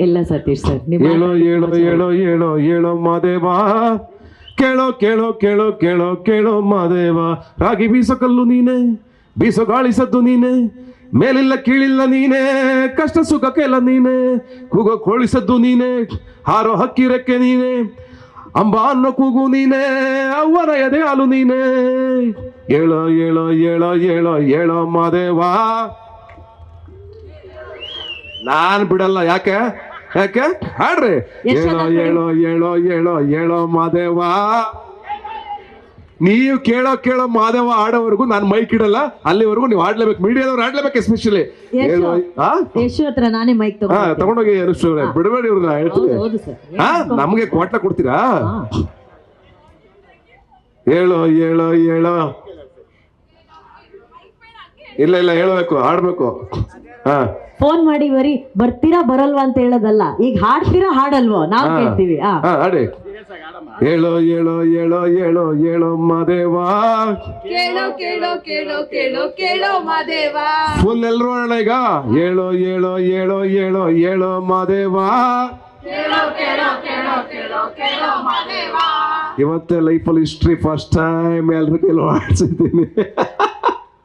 ಇಲ್ಲ ಸತೀಶ್ ಸರ್ ನಿಮ್ಮ ಹೇಳೋ ಹೇಳೋ ಹೇಳೋ ಹೇಳೋ ಹೇಳೋ ಮಾದೇವ, ಕೇಳೋ ಕೇಳೋ ಕೇಳೋ ಕೇಳೋ ಕೇಳೋ ಮಾದೇವ. ರಾಗಿ ಬೀಸೋ ಕಲ್ಲು ನೀನೆ, ಬೀಸೋ ಗಾಳಿ ಸದ್ದು ನೀನೆ, ಮೇಲಿಲ್ಲ ಕೀಳಿಲ್ಲ ನೀನೆ, ಕಷ್ಟ ಸುಖಕ್ಕೆಲ್ಲ ನೀನೆ, ಕೂಗೋ ಕೋಳಿ ಸದ್ದು ನೀನೆ, ಹಾರೋ ಹಕ್ಕಿ ರೆಕ್ಕೆ ನೀನೆ, ಅಂಬ ಅನ್ನೋ ಕೂಗು ನೀನೆ, ಅವ್ವನ ಎದೆ ಹಾಲು ನೀನೆ. ಹೇಳೋ ಹೇಳೋ ಹೇಳೋ ಹೇಳೋ ಹೇಳೋ ಮಾದೇವ. ನಾನ್ ಬಿಡಲ್ಲ, ಯಾಕೆ ಯಾಕೆ ಹಾಡ್ರಿ. ಹೇಳೋ ಹೇಳೋ ಹೇಳೋ ಹೇಳೋ ಹೇಳೋ ಮಾದೇವ. ನೀವು ಕೇಳೋ ಕೇಳೋ ಮಾದೇವ ಆಡೋವರೆಗೂ ನಾನು ಮೈಕ್ ಇಡಲ್ಲ, ಅಲ್ಲಿವರೆಗೂ ನೀವು ಆಡ್ಲೇಬೇಕು, ಮೀಡಿಯಾದವ್ರು ಆಡ್ಲೇಬೇಕು. ಎಸ್ಪೆಷಲಿ ಹೇಳೋ ಯಶು ಹತ್ರ ನಾನೇ ಮೈಕ್ ತಗೊಂಡೋಗಿ ಬಿಡಬೇಡಿ ಇವ್ರನ್ನ, ಹೇಳ್ತೀನಿ. ಹೌದು ಸರ್. ನಮ್ಗೆ ಕ್ವಾಟ್ಲ ಕೊಡ್ತೀರಾ? ಹೇಳೋ ಹೇಳೋ ಹೇಳೋ. ಇಲ್ಲ ಇಲ್ಲ, ಹೇಳ್ಬೇಕು, ಆಡ್ಬೇಕು. ಫೋನ್ ಮಾಡಿ ಬರೀ ಬರ್ತೀರಾ ಬರಲ್ವಾ ಅಂತ ಹೇಳೋದಲ್ಲ, ಈಗ ಹಾಡ್ತೀರಾ ಹಾಡಲ್ವೋ ನಾವು ಕೇಳ್ತೀವಿ. ಆಡಿ. ಹೇಳೋ ಹೇಳೋ ಹೇಳೋ ಹೇಳೋ ಹೇಳೋ ಮಾದೇವ. ಕೇಳೋ ಕೇಳೋ ಕೇಳೋ ಕೇಳೋ ಕೇಳೋ ಮಾದೇವ. ಫುಲ್ ಎಲ್ರು ಹೇಳೋಣ ಈಗ. ಹೇಳೋ ಹೇಳೋ ಹೇಳೋ ಹೇಳೋ ಹೇಳೋ ಮಾದೇವ. ಕೇಳೋ ಕೇಳೋ ಕೇಳೋ ಕೇಳೋ ಕೇಳೋ ಮಾದೇವ. ಇವತ್ತೇ ಲೈಫಲ್ಲಿ ಹಿಸ್ಟ್ರಿ ಫಸ್ಟ್ ಟೈಮ್ ಎಲ್ರಿಗೂ ಆಡ್ಸಿದ್ದೀನಿ.